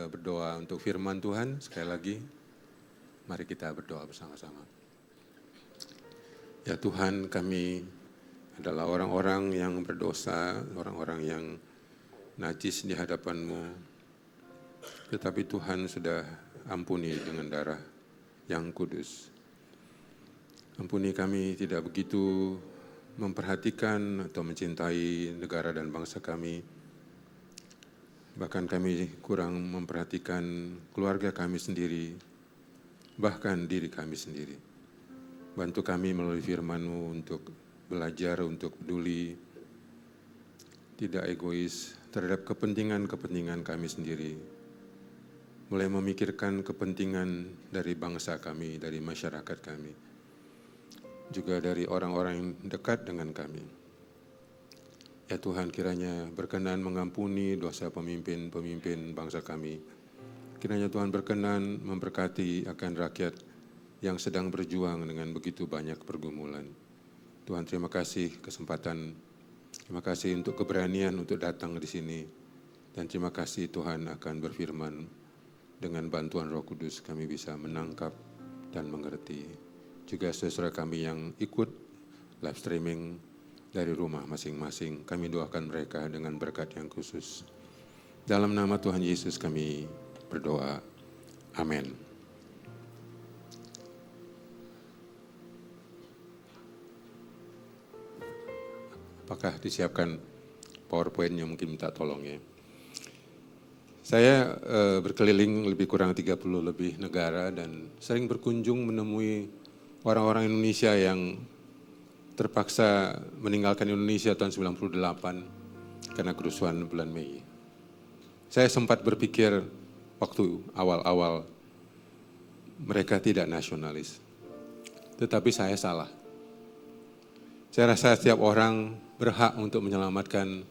berdoa untuk firman Tuhan. Sekali lagi, mari kita berdoa bersama-sama. Ya Tuhan, kami adalah orang-orang yang berdosa, orang-orang yang najis di hadapan-Mu. Tetapi Tuhan sudah ampuni dengan darah yang kudus. Ampuni kami tidak begitu memperhatikan atau mencintai negara dan bangsa kami. Bahkan kami kurang memperhatikan keluarga kami sendiri, bahkan diri kami sendiri. Bantu kami melalui firman-Mu untuk belajar, untuk peduli, tidak egois terhadap kepentingan-kepentingan kami sendiri. Mulai memikirkan kepentingan dari bangsa kami, dari masyarakat kami, juga dari orang-orang yang dekat dengan kami. Ya Tuhan, kiranya berkenan mengampuni dosa pemimpin-pemimpin bangsa kami. Kiranya Tuhan berkenan memberkati akan rakyat yang sedang berjuang dengan begitu banyak pergumulan. Tuhan, terima kasih kesempatan, terima kasih untuk keberanian untuk datang di sini. Dan terima kasih Tuhan akan berfirman, dengan bantuan Roh Kudus kami bisa menangkap dan mengerti. Juga saudara kami yang ikut live streaming dari rumah masing-masing, kami doakan mereka dengan berkat yang khusus. Dalam nama Tuhan Yesus kami berdoa. Amin. Apakah disiapkan PowerPoint-nya? Mungkin minta tolong ya. Saya berkeliling lebih kurang 30 lebih negara dan sering berkunjung menemui orang-orang Indonesia yang terpaksa meninggalkan Indonesia tahun 98 karena kerusuhan bulan Mei. Saya sempat berpikir waktu awal-awal mereka tidak nasionalis. Tetapi saya salah. Saya rasa setiap orang berhak untuk menyelamatkan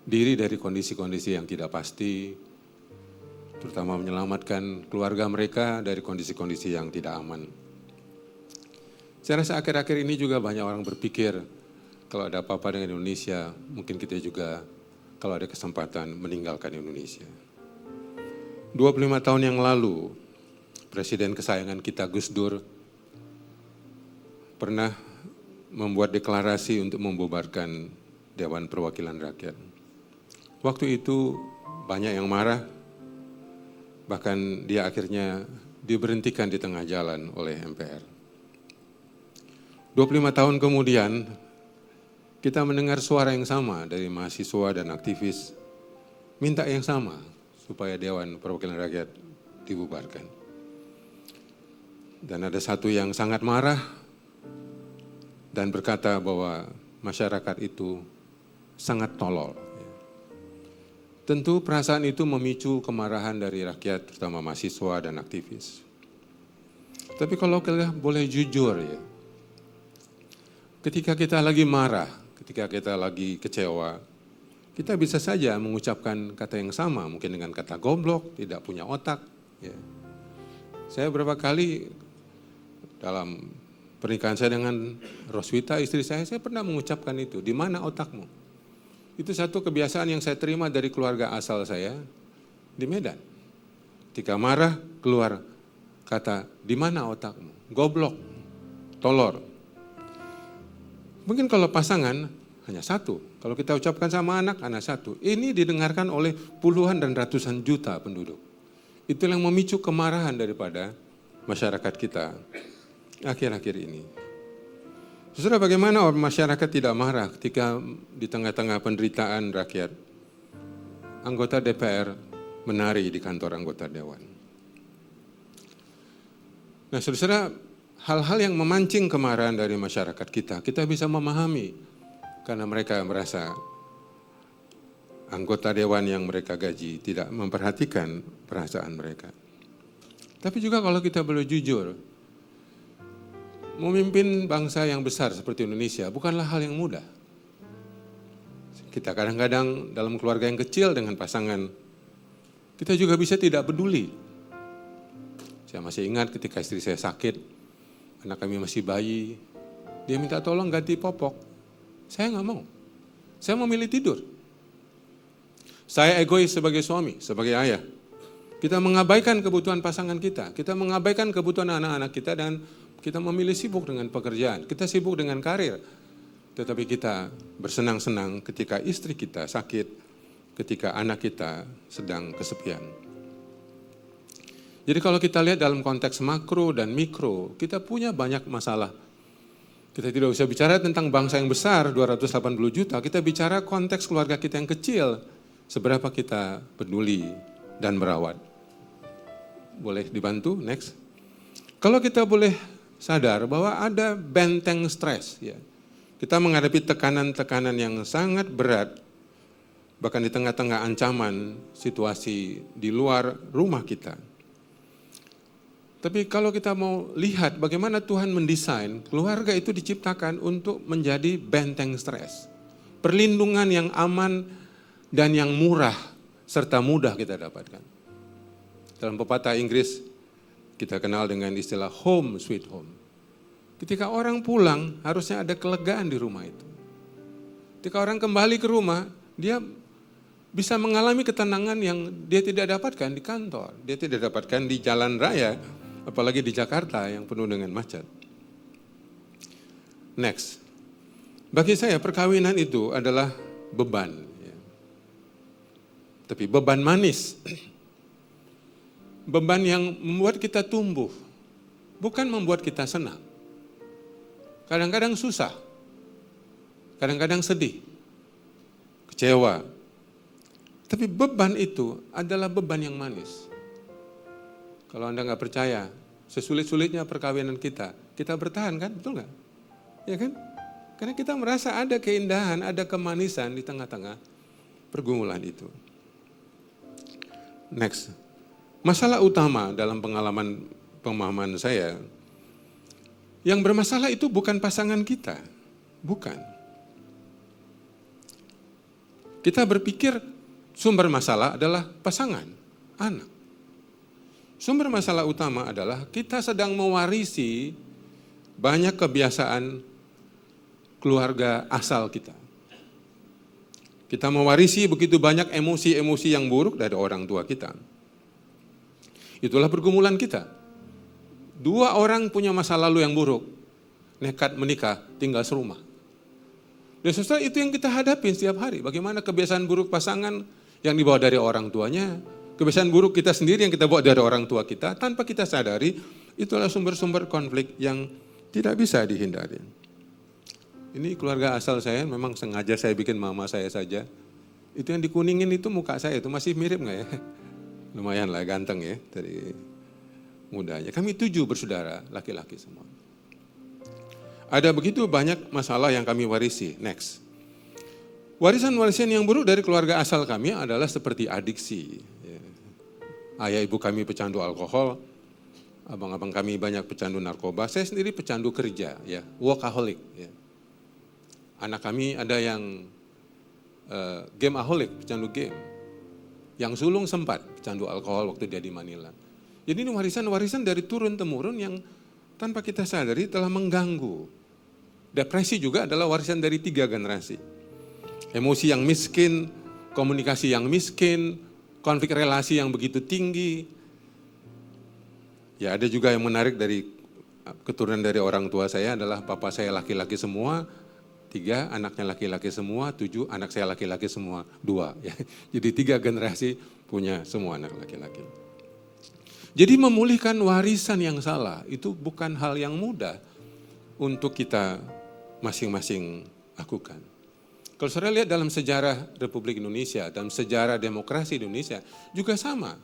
diri dari kondisi-kondisi yang tidak pasti, terutama menyelamatkan keluarga mereka dari kondisi-kondisi yang tidak aman. Saya rasa akhir-akhir ini juga banyak orang berpikir, kalau ada apa-apa dengan Indonesia, mungkin kita juga kalau ada kesempatan meninggalkan Indonesia. 25 tahun yang lalu, Presiden kesayangan kita Gus Dur pernah membuat deklarasi untuk membubarkan Dewan Perwakilan Rakyat. Waktu itu banyak yang marah, bahkan dia akhirnya diberhentikan di tengah jalan oleh MPR. 25 tahun kemudian, kita mendengar suara yang sama dari mahasiswa dan aktivis, minta yang sama supaya Dewan Perwakilan Rakyat dibubarkan. Dan ada satu yang sangat marah dan berkata bahwa masyarakat itu sangat tolol. Tentu perasaan itu memicu kemarahan dari rakyat, terutama mahasiswa dan aktivis. Tapi kalau kita boleh jujur ya, ketika kita lagi marah, ketika kita lagi kecewa, kita bisa saja mengucapkan kata yang sama, mungkin dengan kata goblok, tidak punya otak. Ya. Saya beberapa kali dalam pernikahan saya dengan Roswita, istri saya pernah mengucapkan itu, di mana otakmu? Itu satu kebiasaan yang saya terima dari keluarga asal saya di Medan. Ketika marah, keluar kata, di mana otakmu? Goblok, tolor. Mungkin kalau pasangan hanya satu. Kalau kita ucapkan sama anak satu. Ini didengarkan oleh puluhan dan ratusan juta penduduk. Itu yang memicu kemarahan daripada masyarakat kita akhir-akhir ini. Saudara, bagaimana masyarakat tidak marah ketika di tengah-tengah penderitaan rakyat, anggota DPR menari di kantor anggota Dewan. Nah, saudara, hal-hal yang memancing kemarahan dari masyarakat kita bisa memahami karena mereka merasa anggota dewan yang mereka gaji tidak memperhatikan perasaan mereka. Tapi juga kalau kita boleh jujur, memimpin bangsa yang besar seperti Indonesia bukanlah hal yang mudah. Kita kadang-kadang dalam keluarga yang kecil dengan pasangan, kita juga bisa tidak peduli. Saya masih ingat ketika istri saya sakit, anak kami masih bayi, dia minta tolong ganti popok. Saya nggak mau. Saya memilih tidur. Saya egois sebagai suami, sebagai ayah. Kita mengabaikan kebutuhan pasangan kita mengabaikan kebutuhan anak-anak kita, dan kita memilih sibuk dengan pekerjaan, kita sibuk dengan karir. Tetapi kita bersenang-senang ketika istri kita sakit, ketika anak kita sedang kesepian. Jadi kalau kita lihat dalam konteks makro dan mikro, kita punya banyak masalah. Kita tidak usah bicara tentang bangsa yang besar, 280 juta, kita bicara konteks keluarga kita yang kecil, seberapa kita peduli dan merawat. Boleh dibantu, next. Kalau kita boleh sadar bahwa ada benteng stres, ya. Kita menghadapi tekanan-tekanan yang sangat berat, bahkan di tengah-tengah ancaman situasi di luar rumah kita. Tapi kalau kita mau lihat bagaimana Tuhan mendesain, keluarga itu diciptakan untuk menjadi benteng stres. Perlindungan yang aman dan yang murah serta mudah kita dapatkan. Dalam pepatah Inggris, kita kenal dengan istilah home sweet home. Ketika orang pulang, harusnya ada kelegaan di rumah itu. Ketika orang kembali ke rumah, dia bisa mengalami ketenangan yang dia tidak dapatkan di kantor. Dia tidak dapatkan di jalan raya, apalagi di Jakarta yang penuh dengan macet. Next. Bagi saya perkawinan itu adalah beban. Tapi beban manis. Beban yang membuat kita tumbuh, bukan membuat kita senang. Kadang-kadang susah, kadang-kadang sedih, kecewa. Tapi beban itu adalah beban yang manis. Kalau Anda nggak percaya, sesulit-sulitnya perkawinan kita bertahan kan, betul nggak? Ya kan? Karena kita merasa ada keindahan, ada kemanisan di tengah-tengah pergumulan itu. Next. Masalah utama dalam pemahaman saya, yang bermasalah itu bukan pasangan kita, bukan. Kita berpikir sumber masalah adalah pasangan, anak. Sumber masalah utama adalah kita sedang mewarisi banyak kebiasaan keluarga asal kita. Kita mewarisi begitu banyak emosi-emosi yang buruk dari orang tua kita. Itulah pergumulan kita. 2 orang punya masa lalu yang buruk, nekat menikah, tinggal serumah. Dan saudara, itu yang kita hadapi setiap hari. Bagaimana kebiasaan buruk pasangan yang dibawa dari orang tuanya, kebiasaan buruk kita sendiri yang kita bawa dari orang tua kita, tanpa kita sadari, itulah sumber-sumber konflik yang tidak bisa dihindari. Ini keluarga asal saya, memang sengaja saya bikin mama saya saja. Itu yang dikuningin itu muka saya, itu masih mirip nggak ya? Lumayan lah, ganteng ya dari mudanya. Kami 7 bersaudara, laki-laki semua. Ada begitu banyak masalah yang kami warisi. Next. Warisan-warisan yang buruk dari keluarga asal kami adalah seperti adiksi. Ayah ibu kami pecandu alkohol, abang-abang kami banyak pecandu narkoba, saya sendiri pecandu kerja, ya, workaholic. Ya. Anak kami ada yang gameaholic, pecandu game. Yang sulung sempat pecandu alkohol waktu dia di Manila. Jadi ini warisan-warisan dari turun-temurun yang tanpa kita sadari telah mengganggu. Depresi juga adalah warisan dari 3 generasi. Emosi yang miskin, komunikasi yang miskin, konflik relasi yang begitu tinggi. Ya ada juga yang menarik dari keturunan dari orang tua saya adalah papa saya laki-laki semua, 3 anaknya laki-laki semua, 7 anak saya laki-laki semua, 2. Ya. Jadi 3 generasi punya semua anak laki-laki. Jadi memulihkan warisan yang salah itu bukan hal yang mudah untuk kita masing-masing lakukan. Kalau saudara lihat dalam sejarah Republik Indonesia, dalam sejarah demokrasi Indonesia juga sama.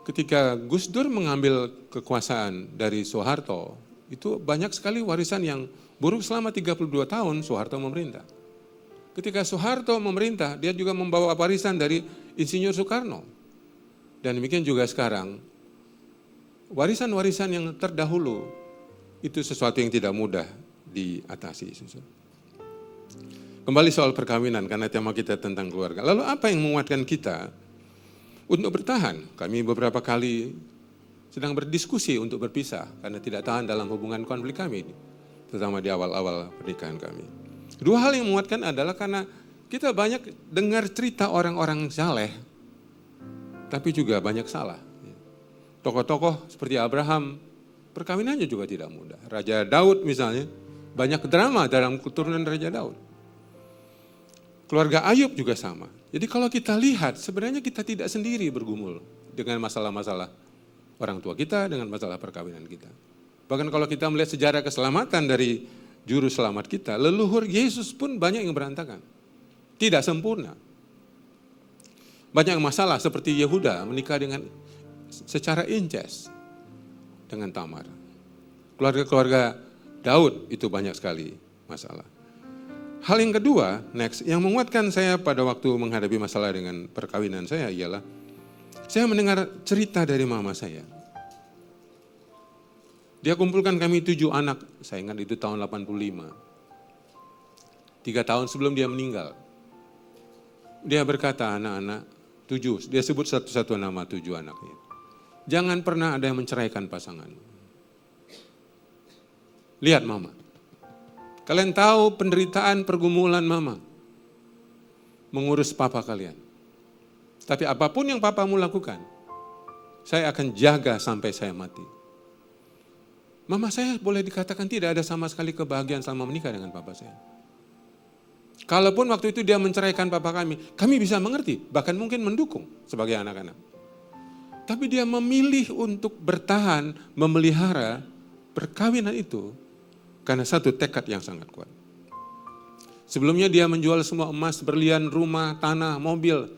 Ketika Gus Dur mengambil kekuasaan dari Soeharto, itu banyak sekali warisan yang buruk selama 32 tahun Soeharto memerintah. Ketika Soeharto memerintah, dia juga membawa warisan dari Insinyur Soekarno. Dan demikian juga sekarang, warisan-warisan yang terdahulu itu sesuatu yang tidak mudah diatasi. Kembali soal perkawinan, karena tema kita tentang keluarga. Lalu apa yang menguatkan kita untuk bertahan? Kami beberapa kali sedang berdiskusi untuk berpisah, karena tidak tahan dalam hubungan konflik kami, terutama di awal-awal pernikahan kami. 2 hal yang menguatkan adalah karena kita banyak dengar cerita orang-orang saleh tapi juga banyak salah. Tokoh-tokoh seperti Abraham, perkawinannya juga tidak mudah. Raja Daud misalnya, banyak drama dalam keturunan Raja Daud. Keluarga Ayub juga sama. Jadi kalau kita lihat, sebenarnya kita tidak sendiri bergumul dengan masalah-masalah orang tua kita, dengan masalah perkawinan kita. Bahkan kalau kita melihat sejarah keselamatan dari juru selamat kita, leluhur Yesus pun banyak yang berantakan. Tidak sempurna. Banyak masalah seperti Yehuda menikah dengan secara incest dengan Tamar. Keluarga-keluarga Daud itu banyak sekali masalah. Hal yang kedua, next, yang menguatkan saya pada waktu menghadapi masalah dengan perkawinan saya ialah saya mendengar cerita dari mama saya. Dia kumpulkan kami 7 anak, saya ingat itu tahun 85. 3 tahun sebelum dia meninggal. Dia berkata, anak-anak, 7, dia sebut satu-satu nama 7 anaknya. Jangan pernah ada yang menceraikan pasangan. Lihat mama. Kalian tahu penderitaan pergumulan mama. Mengurus papa kalian. Tapi apapun yang papamu lakukan, saya akan jaga sampai saya mati. Mama saya boleh dikatakan tidak ada sama sekali kebahagiaan selama menikah dengan papa saya. Kalaupun waktu itu dia menceraikan papa kami bisa mengerti, bahkan mungkin mendukung sebagai anak-anak. Tapi dia memilih untuk bertahan, memelihara perkawinan itu karena satu tekad yang sangat kuat. Sebelumnya dia menjual semua emas, berlian, rumah, tanah, mobil.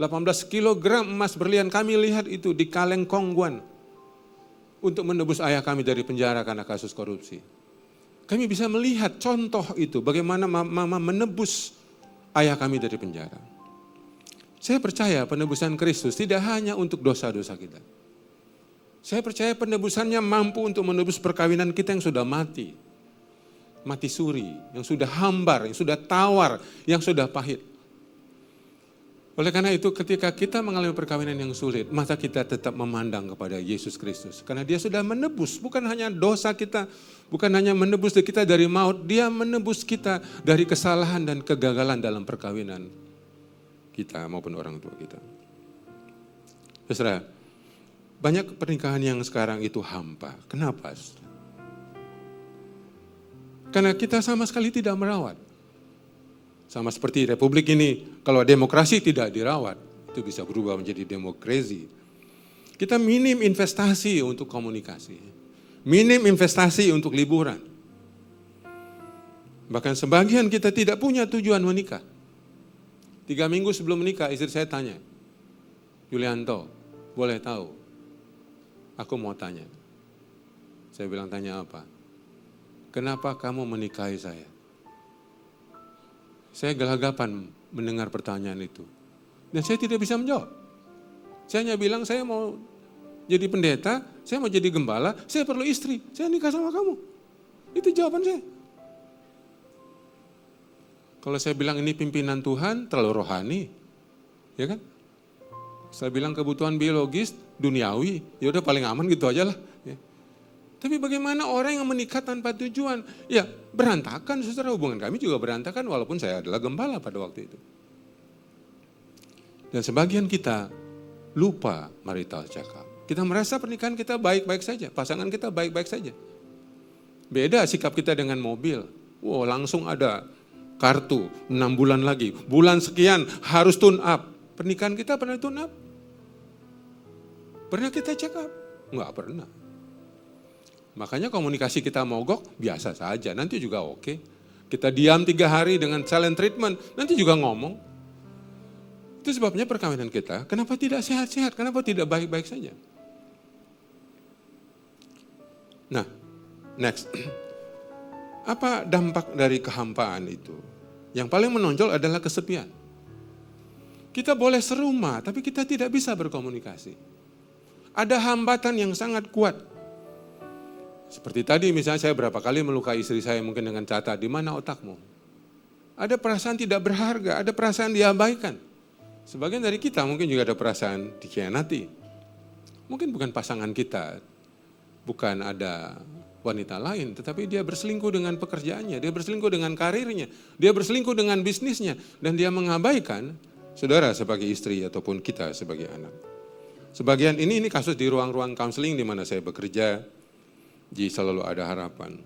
18 kilogram emas berlian kami lihat itu di Kaleng Kongguan. Untuk menebus ayah kami dari penjara karena kasus korupsi. Kami bisa melihat contoh itu, bagaimana mama menebus ayah kami dari penjara. Saya percaya penebusan Kristus tidak hanya untuk dosa-dosa kita. Saya percaya penebusannya mampu untuk menebus perkawinan kita yang sudah mati. Mati suri, yang sudah hambar, yang sudah tawar, yang sudah pahit. Oleh karena itu ketika kita mengalami perkawinan yang sulit, maka kita tetap memandang kepada Yesus Kristus. Karena dia sudah menebus, bukan hanya dosa kita, bukan hanya menebus kita dari maut, dia menebus kita dari kesalahan dan kegagalan dalam perkawinan kita maupun orang tua kita. Saudara, banyak pernikahan yang sekarang itu hampa. Kenapa? Karena kita sama sekali tidak merawat. Sama seperti republik ini, kalau demokrasi tidak dirawat, itu bisa berubah menjadi demokrasi. Kita minim investasi untuk komunikasi. Minim investasi untuk liburan. Bahkan sebagian kita tidak punya tujuan menikah. 3 minggu sebelum menikah, istri saya tanya, Yulianto, boleh tahu? Aku mau tanya. Saya bilang, tanya apa? Kenapa kamu menikahi saya? Saya gelagapan mendengar pertanyaan itu. Dan saya tidak bisa menjawab. Saya hanya bilang saya mau jadi pendeta, saya mau jadi gembala, saya perlu istri, saya nikah sama kamu. Itu jawaban saya. Kalau saya bilang ini pimpinan Tuhan, terlalu rohani. Ya kan? Saya bilang kebutuhan biologis, duniawi, ya udah paling aman gitu aja lah. Ya. Tapi bagaimana orang yang menikah tanpa tujuan? Ya berantakan, saudara, hubungan kami juga berantakan walaupun saya adalah gembala pada waktu itu. Dan sebagian kita lupa marital check-up. Kita merasa pernikahan kita baik-baik saja, pasangan kita baik-baik saja. Beda sikap kita dengan mobil. Wow, langsung ada kartu 6 bulan lagi. Bulan sekian harus tune up. Pernikahan kita pernah tune up? Pernah kita check up? Enggak pernah. Makanya komunikasi kita mogok biasa saja, nanti juga oke. Kita diam 3 hari dengan silent treatment, nanti juga ngomong. Itu sebabnya perkawinan kita, kenapa tidak sehat-sehat, kenapa tidak baik-baik saja. Nah, next. Apa dampak dari kehampaan itu? Yang paling menonjol adalah kesepian. Kita boleh serumah, tapi kita tidak bisa berkomunikasi. Ada hambatan yang sangat kuat. Seperti tadi misalnya saya berapa kali melukai istri saya mungkin dengan kata, di mana otakmu? Ada perasaan tidak berharga, ada perasaan diabaikan. Sebagian dari kita mungkin juga ada perasaan dikhianati. Mungkin bukan pasangan kita, bukan ada wanita lain, tetapi dia berselingkuh dengan pekerjaannya, dia berselingkuh dengan karirnya, dia berselingkuh dengan bisnisnya, dan dia mengabaikan saudara sebagai istri ataupun kita sebagai anak. Sebagian ini kasus di ruang-ruang counseling di mana saya bekerja, di Selalu Ada Harapan.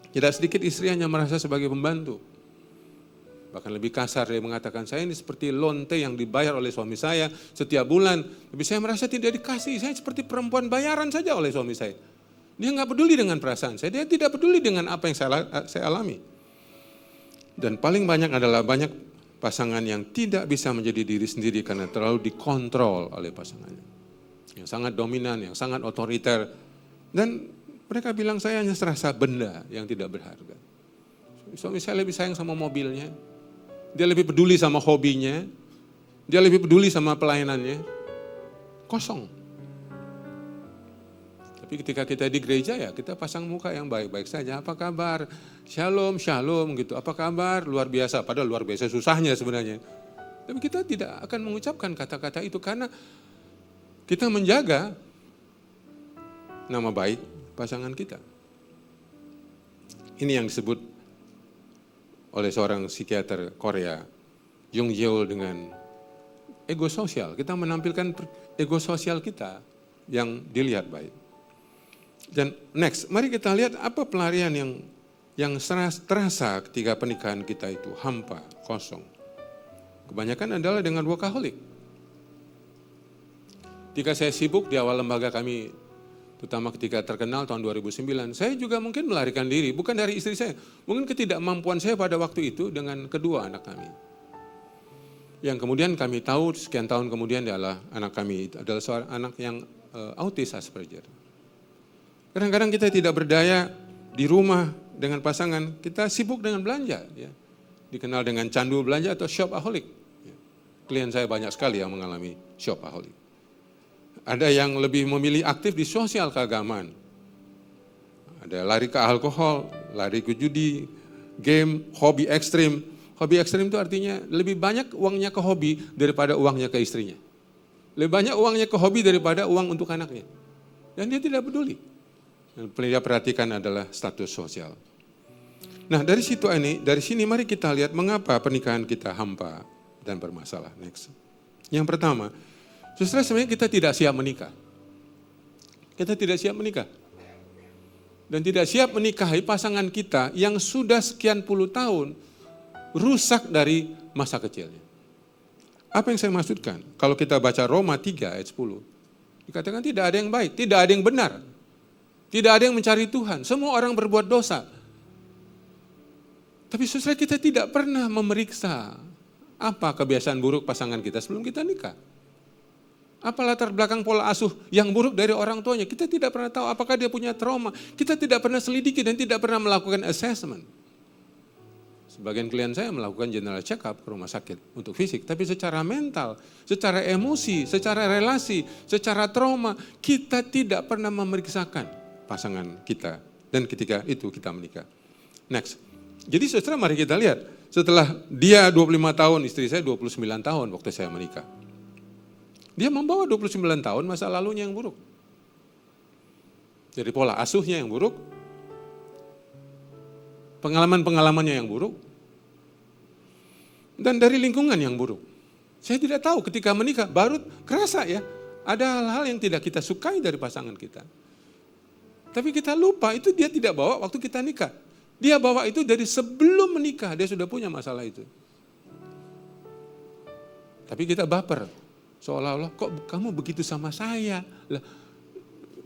Tidak sedikit istri hanya merasa sebagai pembantu. Bahkan lebih kasar, dia mengatakan, saya ini seperti lonte yang dibayar oleh suami saya setiap bulan. Tapi saya merasa tidak dikasih, saya seperti perempuan bayaran saja oleh suami saya. Dia nggak peduli dengan perasaan saya, dia tidak peduli dengan apa yang saya alami. Dan paling banyak adalah banyak pasangan yang tidak bisa menjadi diri sendiri karena terlalu dikontrol oleh pasangannya. Yang sangat dominan, yang sangat otoriter. Dan mereka bilang saya hanya serasa benda yang tidak berharga. Suami saya lebih sayang sama mobilnya. Dia lebih peduli sama hobinya. Dia lebih peduli sama pelayanannya. Kosong. Tapi ketika kita di gereja ya kita pasang muka yang baik-baik saja. Apa kabar? Shalom, shalom gitu. Apa kabar? Luar biasa. Padahal luar biasa susahnya sebenarnya. Tapi kita tidak akan mengucapkan kata-kata itu karena kita menjaga nama baik pasangan kita. Ini yang disebut oleh seorang psikiater Korea, Jung Jeol, dengan ego sosial. Kita menampilkan ego sosial kita yang dilihat baik. Dan next, mari kita lihat apa pelarian yang terasa ketika pernikahan kita itu hampa, kosong. Kebanyakan adalah dengan workaholic. Ketika saya sibuk di awal lembaga kami, terutama ketika terkenal tahun 2009, saya juga mungkin melarikan diri, bukan dari istri saya, mungkin ketidakmampuan saya pada waktu itu dengan kedua anak kami. Yang kemudian kami tahu sekian tahun kemudian adalah anak kami adalah seorang anak yang autis Asperger. Kadang-kadang kita tidak berdaya di rumah dengan pasangan, kita sibuk dengan belanja, ya. Dikenal dengan candu belanja atau shopaholic. Klien saya banyak sekali yang mengalami shopaholic. Ada yang lebih memilih aktif di sosial keagamaan. Ada lari ke alkohol, lari ke judi, game, hobi ekstrim. Hobi ekstrim itu artinya lebih banyak uangnya ke hobi daripada uangnya ke istrinya. Lebih banyak uangnya ke hobi daripada uang untuk anaknya. Dan dia tidak peduli. Yang dia perhatikan adalah status sosial. Nah dari sini mari kita lihat mengapa pernikahan kita hampa dan bermasalah. Next. Yang pertama, saudara, sebenarnya kita tidak siap menikah. Kita tidak siap menikah. Dan tidak siap menikahi pasangan kita yang sudah sekian puluh tahun rusak dari masa kecilnya. Apa yang saya maksudkan? Kalau kita baca Roma 3 ayat 10, dikatakan tidak ada yang baik, tidak ada yang benar. Tidak ada yang mencari Tuhan, semua orang berbuat dosa. Tapi saudara, kita tidak pernah memeriksa apa kebiasaan buruk pasangan kita sebelum kita nikah. Apa latar belakang pola asuh yang buruk dari orang tuanya. Kita tidak pernah tahu apakah dia punya trauma. Kita tidak pernah selidiki dan tidak pernah melakukan assessment. Sebagian klien saya melakukan general check up ke rumah sakit untuk fisik. Tapi secara mental, secara emosi, secara relasi, secara trauma, kita tidak pernah memeriksakan pasangan kita. Dan ketika itu kita menikah. Next. Jadi saudara, mari kita lihat. Setelah dia 25 tahun, istri saya 29 tahun waktu saya menikah. Dia membawa 29 tahun masa lalunya yang buruk. Jadi pola asuhnya yang buruk, pengalaman-pengalamannya yang buruk, dan dari lingkungan yang buruk. Saya tidak tahu ketika menikah, baru kerasa ya, ada hal-hal yang tidak kita sukai dari pasangan kita. Tapi kita lupa, itu dia tidak bawa waktu kita nikah. Dia bawa itu dari sebelum menikah, dia sudah punya masalah itu. Tapi kita baper. Seolah-olah kok kamu begitu sama saya. Lah,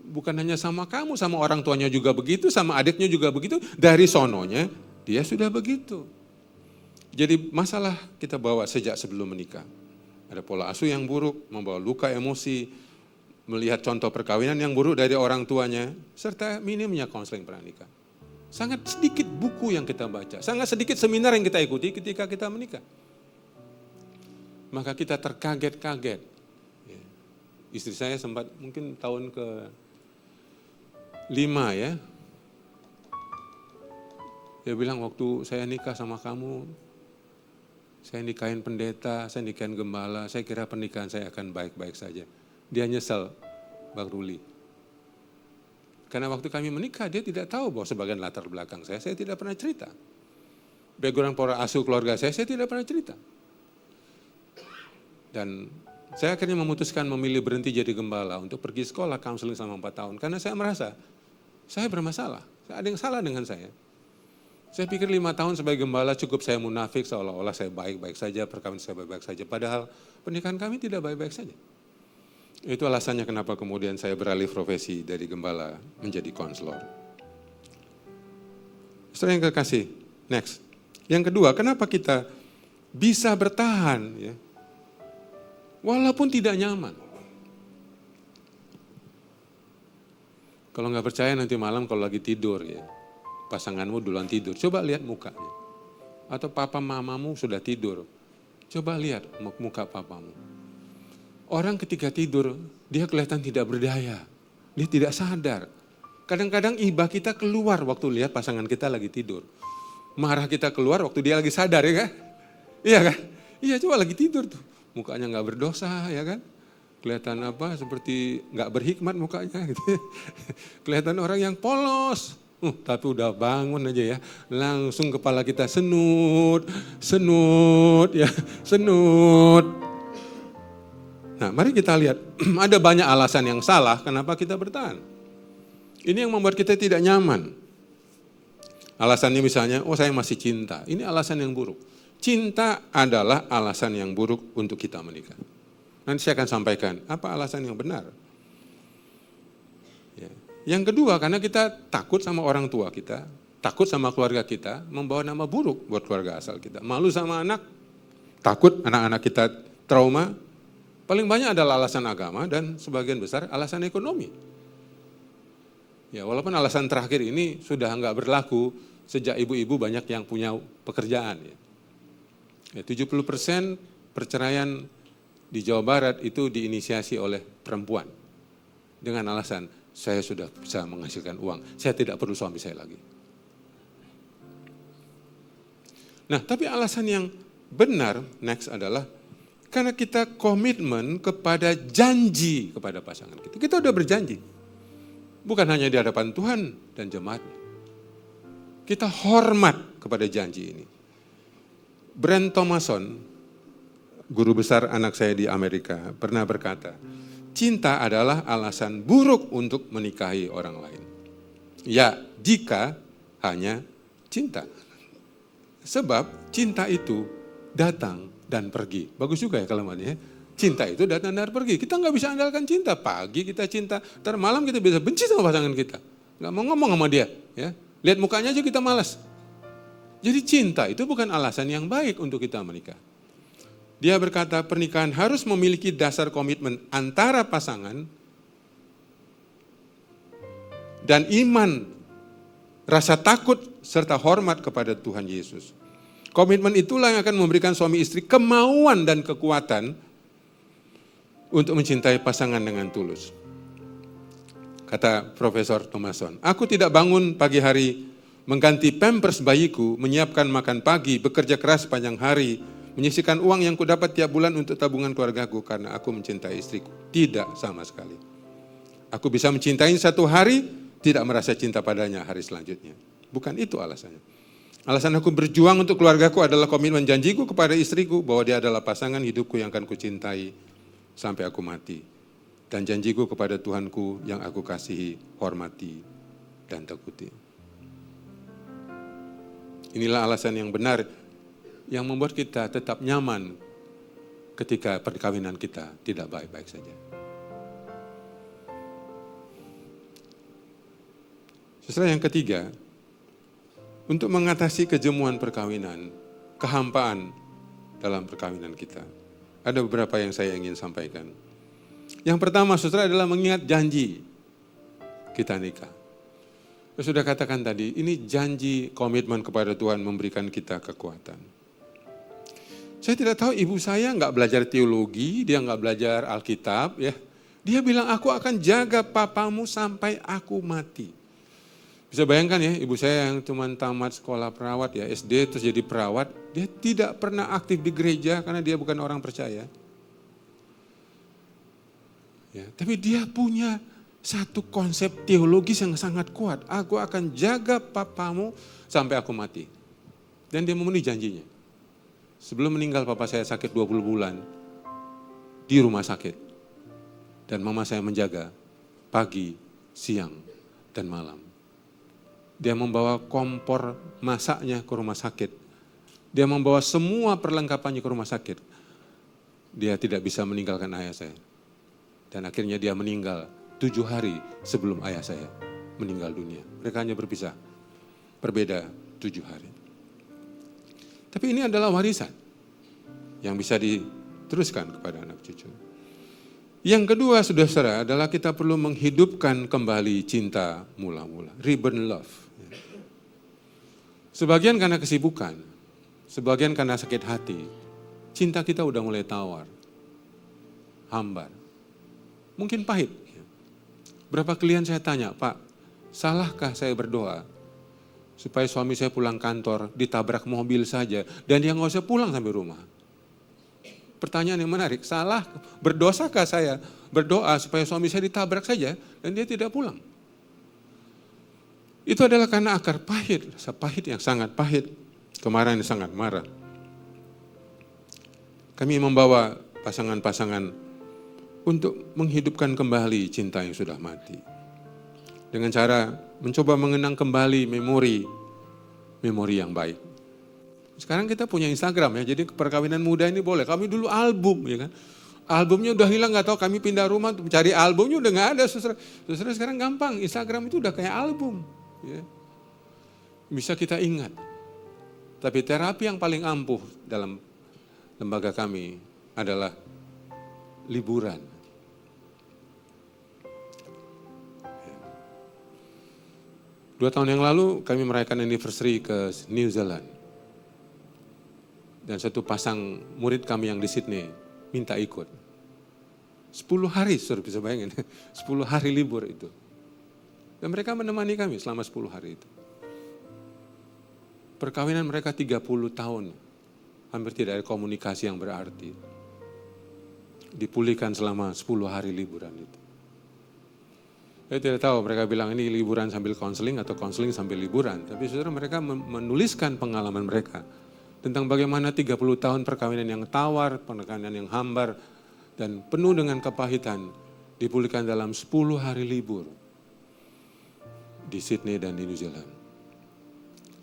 bukan hanya sama kamu, sama orang tuanya juga begitu, sama adiknya juga begitu. Dari sononya dia sudah begitu. Jadi masalah kita bawa sejak sebelum menikah. Ada pola asuh yang buruk, membawa luka emosi, melihat contoh perkawinan yang buruk dari orang tuanya, serta minimnya konseling pranikah. Sangat sedikit buku yang kita baca, sangat sedikit seminar yang kita ikuti ketika kita menikah. Maka kita terkaget-kaget. Istri saya sempat mungkin tahun ke-5 ya. Dia bilang waktu saya nikah sama kamu, saya nikahin pendeta, saya nikahin gembala, saya kira pernikahan saya akan baik-baik saja. Dia nyesel, Bang Ruli. Karena waktu kami menikah, dia tidak tahu bahwa sebagian latar belakang saya tidak pernah cerita. Background pola asuh keluarga saya tidak pernah cerita. Dan Saya akhirnya memutuskan memilih berhenti jadi gembala untuk pergi sekolah counseling selama 4 tahun. Karena saya merasa, saya bermasalah. Ada yang salah dengan saya. Saya pikir 5 tahun sebagai gembala cukup saya munafik seolah-olah saya baik-baik saja, perkawinan saya baik-baik saja. Padahal pernikahan kami tidak baik-baik saja. Itu alasannya kenapa kemudian saya beralih profesi dari gembala menjadi konselor. Saudara yang kekasih, next. Yang kedua, kenapa kita bisa bertahan ya, walaupun tidak nyaman. Kalau nggak percaya nanti malam kalau lagi tidur ya, pasanganmu duluan tidur, coba lihat mukanya. Atau papa mamamu sudah tidur, coba lihat muka papamu. Orang ketika tidur, dia kelihatan tidak berdaya, dia tidak sadar. Kadang-kadang iba kita keluar waktu lihat pasangan kita lagi tidur. Marah kita keluar waktu dia lagi sadar, ya kan? Iya kan? Iya, coba lagi tidur tuh. Mukanya nggak berdosa, ya kan? Kelihatan apa, seperti nggak berhikmat mukanya gitu. Kelihatan orang yang polos. Tapi udah bangun aja ya, langsung kepala kita senut, ya, senut. Nah, mari kita lihat, ada banyak alasan yang salah kenapa kita bertahan. Ini yang membuat kita tidak nyaman. Alasannya misalnya, oh saya masih cinta. Ini alasan yang buruk. Cinta adalah alasan yang buruk untuk kita menikah. Nanti saya akan sampaikan apa alasan yang benar. Ya. Yang kedua, karena kita takut sama orang tua kita, takut sama keluarga kita, membawa nama buruk buat keluarga asal kita. Malu sama anak, takut anak-anak kita trauma. Paling banyak adalah alasan agama dan sebagian besar alasan ekonomi. Ya, walaupun alasan terakhir ini sudah enggak berlaku sejak ibu-ibu banyak yang punya pekerjaan. Ya, 70% perceraian di Jawa Barat itu diinisiasi oleh perempuan. Dengan alasan, saya sudah bisa menghasilkan uang, saya tidak perlu suami saya lagi. Nah, tapi alasan yang benar, next adalah, karena kita komitmen kepada janji kepada pasangan kita. Kita udah berjanji. Bukan hanya di hadapan Tuhan dan jemaatnya. Kita hormat kepada janji ini. Brent Thomason, guru besar anak saya di Amerika, pernah berkata, cinta adalah alasan buruk untuk menikahi orang lain. Ya, jika hanya cinta. Sebab cinta itu datang dan pergi. Bagus juga ya kalimatnya. Cinta itu datang dan pergi. Kita nggak bisa andalkan cinta. Pagi kita cinta, ntar malam kita bisa benci sama pasangan kita. Nggak mau ngomong sama dia. Ya. Lihat mukanya aja kita malas. Jadi cinta itu bukan alasan yang baik untuk kita menikah. Dia berkata pernikahan harus memiliki dasar komitmen antara pasangan dan iman, rasa takut serta hormat kepada Tuhan Yesus. Komitmen itulah yang akan memberikan suami istri kemauan dan kekuatan untuk mencintai pasangan dengan tulus. Kata Profesor Thomason, aku tidak bangun pagi hari mengganti pampers bayiku, menyiapkan makan pagi, bekerja keras sepanjang hari, menyisihkan uang yang kudapat tiap bulan untuk tabungan keluargaku karena aku mencintai istriku. Tidak sama sekali. Aku bisa mencintai satu hari, tidak merasa cinta padanya hari selanjutnya. Bukan itu alasannya. Alasan aku berjuang untuk keluargaku adalah komitmen janjiku kepada istriku bahwa dia adalah pasangan hidupku yang akan kucintai sampai aku mati. Dan janjiku kepada Tuhanku yang aku kasihi, hormati, dan takuti. Inilah alasan yang benar yang membuat kita tetap nyaman ketika perkawinan kita tidak baik-baik saja. Saudara yang ketiga, untuk mengatasi kejemuan perkawinan, kehampaan dalam perkawinan kita, ada beberapa yang saya ingin sampaikan. Yang pertama, saudara, adalah mengingat janji kita nikah. Saya sudah katakan tadi, ini janji komitmen kepada Tuhan memberikan kita kekuatan. Saya tidak tahu ibu saya nggak belajar teologi, dia nggak belajar Alkitab, ya. Dia bilang, aku akan jaga papamu sampai aku mati. Bisa bayangkan ya, ibu saya yang cuma tamat sekolah perawat ya, SD terus jadi perawat, dia tidak pernah aktif di gereja karena dia bukan orang percaya. Ya, tapi dia punya satu konsep teologis yang sangat kuat. Aku akan jaga papamu sampai aku mati. Dan dia memenuhi janjinya. Sebelum meninggal papa saya sakit 20 bulan. di rumah sakit. Dan mama saya menjaga pagi, siang, dan malam. Dia membawa kompor masaknya ke rumah sakit. Dia membawa semua perlengkapannya ke rumah sakit. Dia tidak bisa meninggalkan ayah saya. Dan akhirnya dia meninggal 7 hari sebelum ayah saya meninggal dunia. Mereka hanya berpisah, berbeda 7 hari. Tapi ini adalah warisan yang bisa diteruskan kepada anak cucu. Yang kedua, saudara-saudara, adalah kita perlu menghidupkan kembali cinta mula-mula. Reborn love. Sebagian karena kesibukan, sebagian karena sakit hati, cinta kita udah mulai tawar, hambar. Mungkin pahit. Berapa klien saya tanya, Pak, salahkah saya berdoa supaya suami saya pulang kantor, ditabrak mobil saja, dan dia nggak usah pulang sampai rumah? Pertanyaan yang menarik, salah, berdosakah saya berdoa supaya suami saya ditabrak saja, dan dia tidak pulang? Itu adalah karena akar pahit, rasa pahit yang sangat pahit, kemarahan yang sangat marah. Kami membawa pasangan-pasangan untuk menghidupkan kembali cinta yang sudah mati. Dengan cara mencoba mengenang kembali memori yang baik. Sekarang kita punya Instagram ya, jadi perkawinan muda ini boleh. Kami dulu album ya kan. Albumnya udah hilang, nggak tahu, kami pindah rumah untuk mencari albumnya udah nggak ada. Saudara sekarang gampang, Instagram itu udah kayak album. Ya. Bisa kita ingat. Tapi terapi yang paling ampuh dalam lembaga kami adalah liburan. 2 tahun yang lalu kami merayakan anniversary ke New Zealand. Dan satu pasang murid kami yang di Sydney minta ikut. 10 hari, saudara bisa bayangin, 10 hari libur itu. Dan mereka menemani kami selama 10 hari itu. Perkawinan mereka 30 tahun, hampir tidak ada komunikasi yang berarti. Dipulihkan selama 10 hari liburan itu. Saya tidak tahu mereka bilang ini liburan sambil konseling atau konseling sambil liburan. Tapi saudara, mereka menuliskan pengalaman mereka tentang bagaimana 30 tahun perkawinan yang tawar, perkawinan yang hambar, dan penuh dengan kepahitan dipulihkan dalam 10 hari libur di Sydney dan di New Zealand.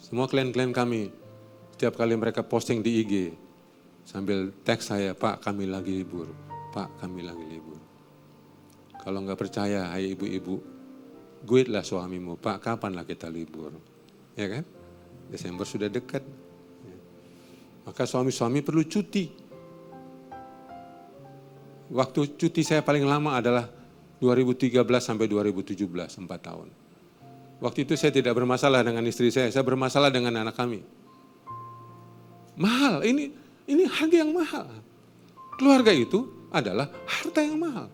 Semua klien-klien kami, setiap kali mereka posting di IG, sambil teks saya, Pak kami lagi libur, Pak kami lagi libur. Kalau nggak percaya, hai ibu-ibu, guitlah suamimu, Pak kapanlah kita libur. Ya kan? Desember sudah dekat. Maka suami-suami perlu cuti. Waktu cuti saya paling lama adalah 2013 sampai 2017, 4 tahun. Waktu itu saya tidak bermasalah dengan istri saya bermasalah dengan anak kami. Mahal, ini harga yang mahal. Keluarga itu adalah harta yang mahal.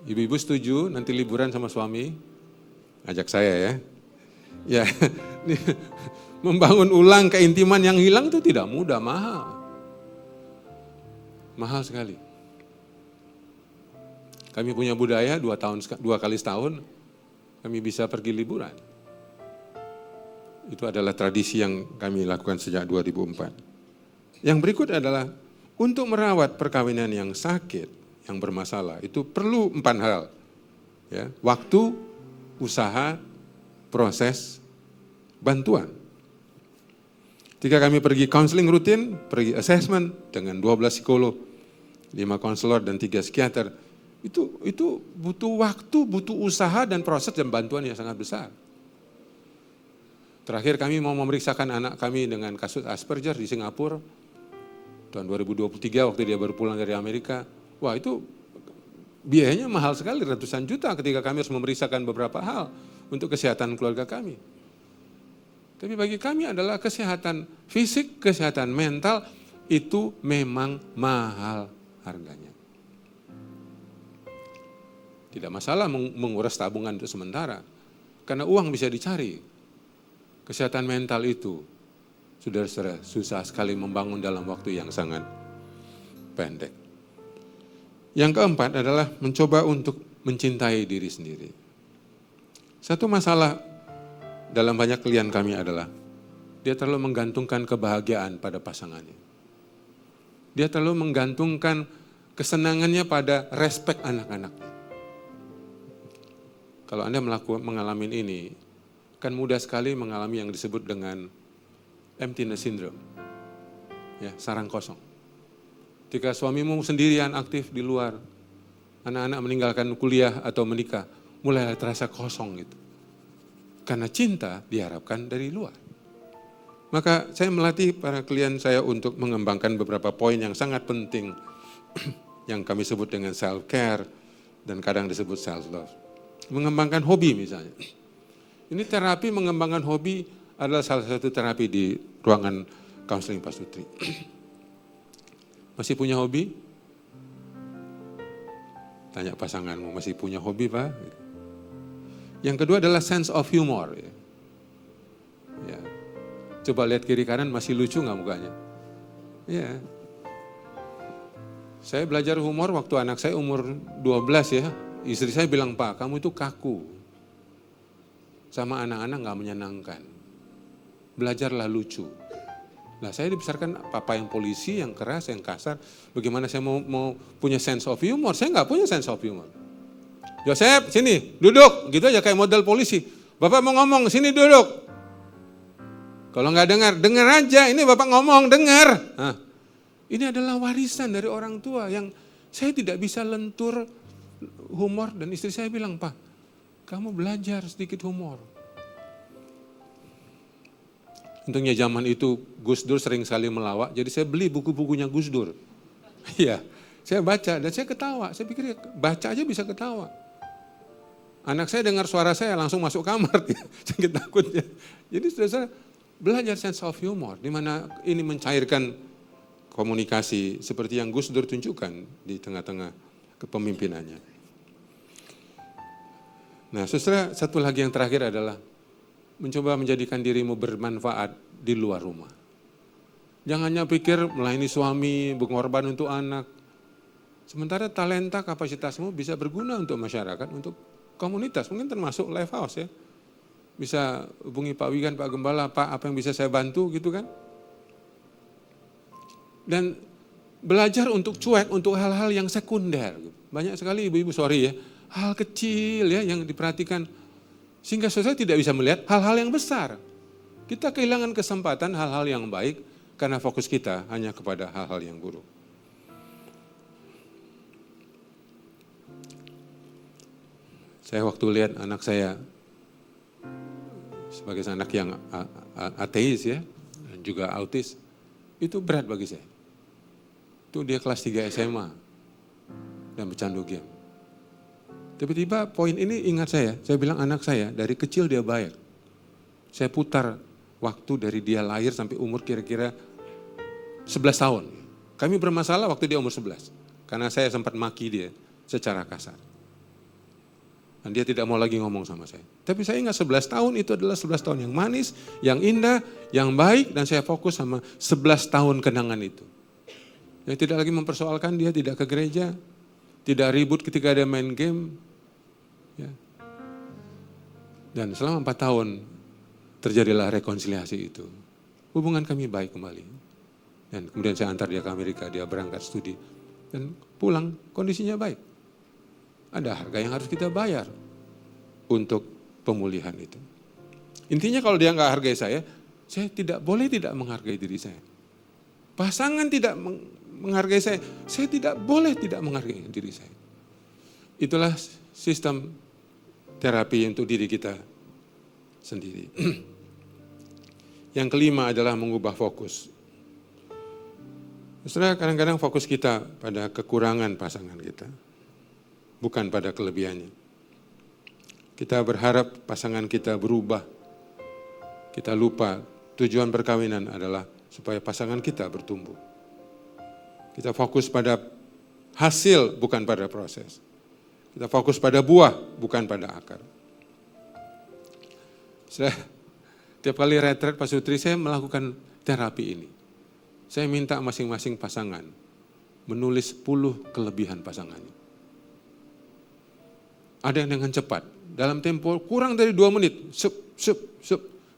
Ibu-ibu setuju nanti liburan sama suami? Ajak saya ya. Ya, membangun ulang keintiman yang hilang itu tidak mudah, mahal. Mahal sekali. Kami punya budaya 2 kali setahun kami bisa pergi liburan. Itu adalah tradisi yang kami lakukan sejak 2004. Yang berikut adalah untuk merawat perkawinan yang sakit, yang bermasalah, itu perlu 4 hal. Ya, waktu, usaha, proses, bantuan. Ketika kami pergi counseling rutin, pergi assessment dengan 12 psikolog, 5 konselor dan 3 psikiater, itu butuh waktu, butuh usaha dan proses dan bantuan yang sangat besar. Terakhir kami mau memeriksakan anak kami dengan kasus Asperger di Singapura, tahun 2023 waktu dia baru pulang dari Amerika. Wah, itu biayanya mahal sekali, ratusan juta ketika kami harus memeriksakan beberapa hal untuk kesehatan keluarga kami. Tapi bagi kami adalah kesehatan fisik, kesehatan mental itu memang mahal harganya. Tidak masalah menguras tabungan untuk sementara, karena uang bisa dicari. Kesehatan mental itu sudah susah sekali membangun dalam waktu yang sangat pendek. Yang keempat adalah mencoba untuk mencintai diri sendiri. Satu masalah dalam banyak klien kami adalah Dia terlalu menggantungkan kebahagiaan pada pasangannya. Dia terlalu menggantungkan kesenangannya pada respek anak-anaknya. Kalau Anda mengalami ini, kan mudah sekali mengalami yang disebut dengan emptiness syndrome. Ya, sarang kosong. Ketika suamimu sendirian aktif di luar, anak-anak meninggalkan kuliah atau menikah, mulai terasa kosong gitu. Karena cinta diharapkan dari luar. Maka saya melatih para klien saya untuk mengembangkan beberapa poin yang sangat penting yang kami sebut dengan self-care dan kadang disebut self-love. Mengembangkan hobi misalnya. Ini terapi mengembangkan hobi adalah salah satu terapi di ruangan counseling Pak Sutri. Masih punya hobi? Tanya pasanganmu, masih punya hobi Pak? Yang kedua adalah sense of humor. Ya. Coba lihat kiri kanan masih lucu nggak mukanya? Ya. Saya belajar humor waktu anak saya umur 12 ya. Istri saya bilang, Pak kamu itu kaku. Sama anak-anak nggak menyenangkan. Belajarlah lucu. Nah saya dibesarkan papa yang polisi, yang keras, yang kasar. Bagaimana saya mau punya sense of humor? Saya nggak punya sense of humor. Joseph sini duduk, gitu aja kayak model polisi. Bapak mau ngomong, sini duduk. Kalau nggak dengar aja. Ini Bapak ngomong, dengar. Nah, ini adalah warisan dari orang tua yang saya tidak bisa lentur humor. Dan istri saya bilang, Pak, kamu belajar sedikit humor. Untungnya zaman itu Gus Dur sering sekali melawak, jadi saya beli buku-bukunya Gus Dur. Iya, saya baca dan saya ketawa. Saya pikir baca aja bisa ketawa. Anak saya dengar suara saya langsung masuk kamar, sakit takutnya. Jadi saudara belajar sense of humor, di mana ini mencairkan komunikasi seperti yang Gus Dur tunjukkan di tengah-tengah kepemimpinannya. Nah, saudara, satu lagi yang terakhir adalah mencoba menjadikan dirimu bermanfaat di luar rumah. Jangan hanya pikir melayani suami, berkorban untuk anak. Sementara talenta kapasitasmu bisa berguna untuk masyarakat, untuk komunitas, mungkin termasuk live house ya. Bisa hubungi Pak Wigan, Pak Gembala, Pak apa yang bisa saya bantu gitu kan. Dan belajar untuk cuek, untuk hal-hal yang sekunder. Banyak sekali ibu-ibu, sorry ya, hal kecil ya yang diperhatikan. Sehingga saudara tidak bisa melihat hal-hal yang besar. Kita kehilangan kesempatan hal-hal yang baik karena fokus kita hanya kepada hal-hal yang buruk. Saya waktu lihat anak saya sebagai anak yang ateis ya, dan juga autis, itu berat bagi saya. Itu dia kelas 3 SMA dan bercandu game. Tiba-tiba poin ini ingat saya bilang anak saya dari kecil dia baik. Saya putar waktu dari dia lahir sampai umur kira-kira 11 tahun. Kami bermasalah waktu dia umur 11, karena saya sempat maki dia secara kasar. Dan dia tidak mau lagi ngomong sama saya. Tapi saya ingat 11 tahun itu adalah 11 tahun yang manis, yang indah, yang baik. Dan saya fokus sama 11 tahun kenangan itu. Yang tidak lagi mempersoalkan dia tidak ke gereja. Tidak ribut ketika dia main game. Ya. Dan selama 4 tahun terjadilah rekonsiliasi itu. Hubungan kami baik kembali. Dan kemudian saya antar dia ke Amerika, dia berangkat studi. Dan pulang kondisinya baik. Ada harga yang harus kita bayar untuk pemulihan itu. Intinya kalau dia nggak hargai saya tidak boleh tidak menghargai diri saya. Pasangan tidak menghargai saya tidak boleh tidak menghargai diri saya. Itulah sistem terapi untuk diri kita sendiri. Yang kelima adalah mengubah fokus. Setelah kadang-kadang fokus kita pada kekurangan pasangan kita. Bukan pada kelebihannya. Kita berharap pasangan kita berubah. Kita lupa tujuan perkawinan adalah supaya pasangan kita bertumbuh. Kita fokus pada hasil bukan pada proses. Kita fokus pada buah bukan pada akar. Tiap kali retret Pak Sutri saya melakukan terapi ini. Saya minta masing-masing pasangan menulis 10 kelebihan pasangannya. Ada yang dengan cepat, dalam tempo kurang dari 2 menit,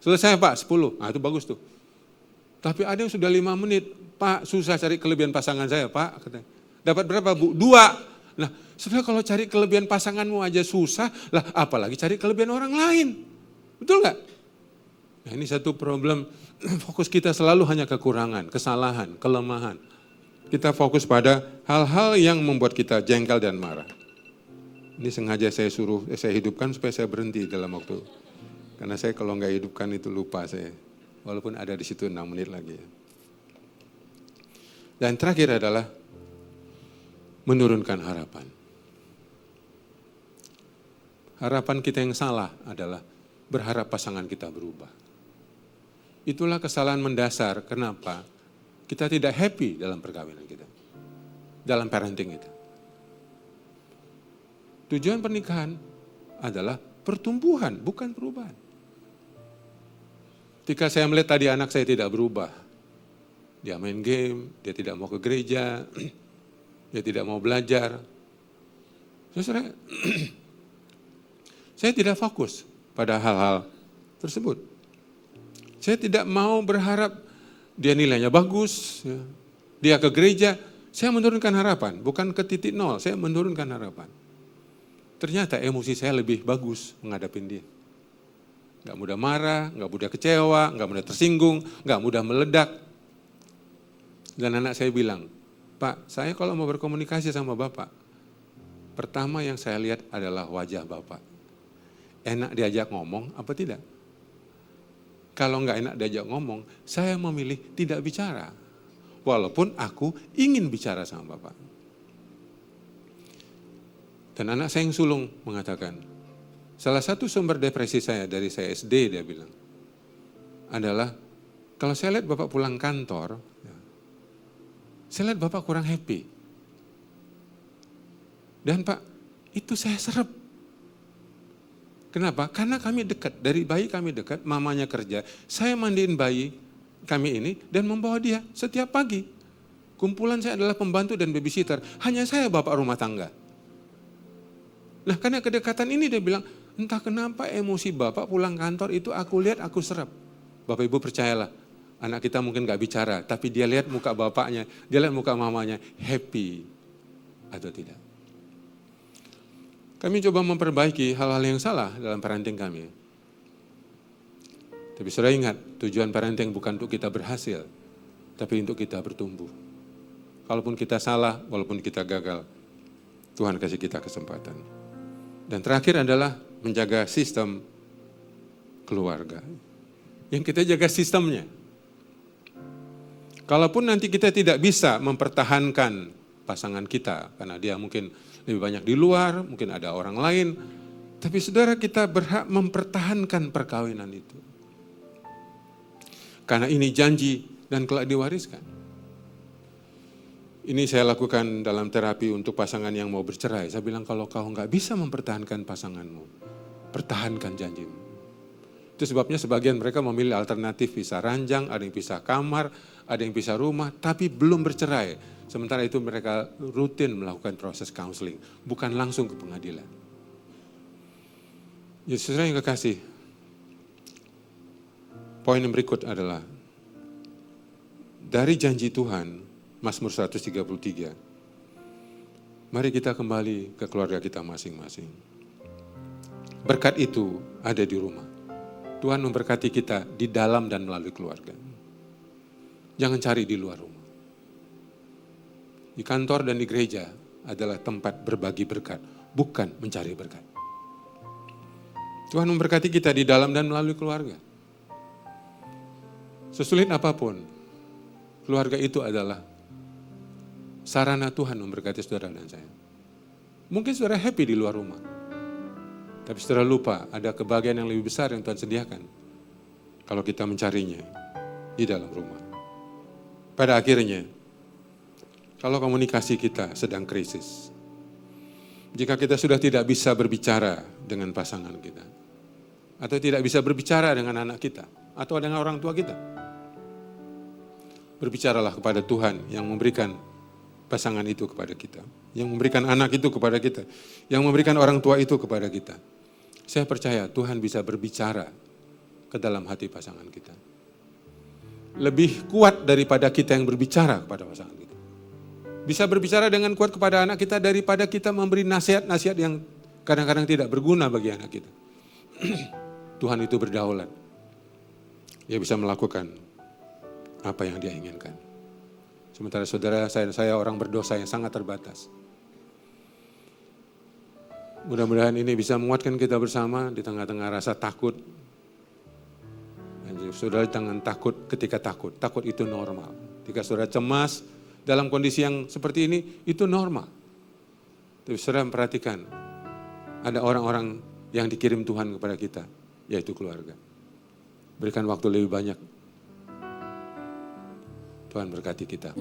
selesai Pak 10, nah itu bagus tuh. Tapi ada yang sudah 5 menit, Pak susah cari kelebihan pasangan saya Pak. Katanya. Dapat berapa Bu? 2. Nah sebenarnya kalau cari kelebihan pasanganmu aja susah, lah apalagi cari kelebihan orang lain. Betul nggak? Nah ini satu problem, fokus kita selalu hanya kekurangan, kesalahan, kelemahan. Kita fokus pada hal-hal yang membuat kita jengkel dan marah. Ini sengaja saya hidupkan supaya saya berhenti dalam waktu. Karena saya kalau nggak hidupkan itu lupa saya. Walaupun ada di situ 6 menit lagi. Dan terakhir adalah menurunkan harapan. Harapan kita yang salah adalah berharap pasangan kita berubah. Itulah kesalahan mendasar kenapa kita tidak happy dalam perkawinan kita. Dalam parenting kita. Tujuan pernikahan adalah pertumbuhan, bukan perubahan. Ketika saya melihat tadi anak saya tidak berubah. Dia main game, dia tidak mau ke gereja, dia tidak mau belajar. Saudara, saya tidak fokus pada hal-hal tersebut. Saya tidak mau berharap dia nilainya bagus, dia ke gereja. Saya menurunkan harapan, bukan ke titik nol, saya menurunkan harapan. Ternyata emosi saya lebih bagus menghadapi dia. Gak mudah marah, gak mudah kecewa, gak mudah tersinggung, gak mudah meledak. Dan anak saya bilang, Pak, saya kalau mau berkomunikasi sama Bapak, pertama yang saya lihat adalah wajah Bapak. Enak diajak ngomong apa tidak? Kalau gak enak diajak ngomong, saya memilih tidak bicara. Walaupun aku ingin bicara sama Bapak. Dan anak saya yang sulung mengatakan, salah satu sumber depresi saya dari saya SD dia bilang, adalah kalau saya lihat Bapak pulang kantor, saya lihat Bapak kurang happy. Dan Pak, itu saya serap. Kenapa? Karena kami dekat, dari bayi kami dekat, mamanya kerja, saya mandiin bayi kami ini dan membawa dia setiap pagi. Kumpulan saya adalah pembantu dan babysitter, hanya saya bapak rumah tangga. Nah karena kedekatan ini dia bilang, entah kenapa emosi Bapak pulang kantor itu aku lihat, aku serap. Bapak Ibu percayalah, anak kita mungkin gak bicara, tapi dia lihat muka bapaknya, dia lihat muka mamanya, happy atau tidak. Kami coba memperbaiki hal-hal yang salah dalam parenting kami. Tapi sudah ingat, tujuan parenting bukan untuk kita berhasil, tapi untuk kita bertumbuh. Kalaupun kita salah, walaupun kita gagal, Tuhan kasih kita kesempatan. Dan terakhir adalah menjaga sistem keluarga. Yang kita jaga sistemnya. Kalaupun nanti kita tidak bisa mempertahankan pasangan kita, karena dia mungkin lebih banyak di luar, mungkin ada orang lain, tapi saudara kita berhak mempertahankan perkawinan itu. Karena ini janji dan kelak diwariskan. Ini saya lakukan dalam terapi untuk pasangan yang mau bercerai. Saya bilang kalau kau nggak bisa mempertahankan pasanganmu, pertahankan janjimu. Itu sebabnya sebagian mereka memilih alternatif pisah ranjang, ada yang pisah kamar, ada yang pisah rumah, tapi belum bercerai. Sementara itu mereka rutin melakukan proses counseling, bukan langsung ke pengadilan. Ya saudara yang kekasih, poin yang berikut adalah, dari janji Tuhan, Mazmur 133. Mari kita kembali ke keluarga kita masing-masing. Berkat itu ada di rumah. Tuhan memberkati kita di dalam dan melalui keluarga. Jangan cari di luar rumah. Di kantor dan di gereja adalah tempat berbagi berkat, bukan mencari berkat. Tuhan memberkati kita di dalam dan melalui keluarga. Sesulit apapun, keluarga itu adalah sarana Tuhan memberkati saudara dan saya. Mungkin saudara happy di luar rumah. Tapi saudara lupa ada kebahagiaan yang lebih besar yang Tuhan sediakan. Kalau kita mencarinya di dalam rumah. Pada akhirnya, kalau komunikasi kita sedang krisis. Jika kita sudah tidak bisa berbicara dengan pasangan kita. Atau tidak bisa berbicara dengan anak kita. Atau dengan orang tua kita. Berbicaralah kepada Tuhan yang memberikan pasangan itu kepada kita, yang memberikan anak itu kepada kita, yang memberikan orang tua itu kepada kita. Saya percaya Tuhan bisa berbicara ke dalam hati pasangan kita. lebih kuat daripada kita yang berbicara kepada pasangan kita. Bisa berbicara dengan kuat kepada anak kita daripada kita memberi nasihat-nasihat yang kadang-kadang tidak berguna bagi anak kita. Tuhan itu berdaulat. Dia bisa melakukan apa yang dia inginkan. Sementara saudara, saya orang berdosa yang sangat terbatas. Mudah-mudahan ini bisa menguatkan kita bersama di tengah-tengah rasa takut. Dan saudara jangan takut ketika takut. Takut itu normal. Ketika saudara cemas dalam kondisi yang seperti ini, itu normal. Tapi saudara memperhatikan, ada orang-orang yang dikirim Tuhan kepada kita, yaitu keluarga. Berikan waktu lebih banyak. Tuhan berkati kita.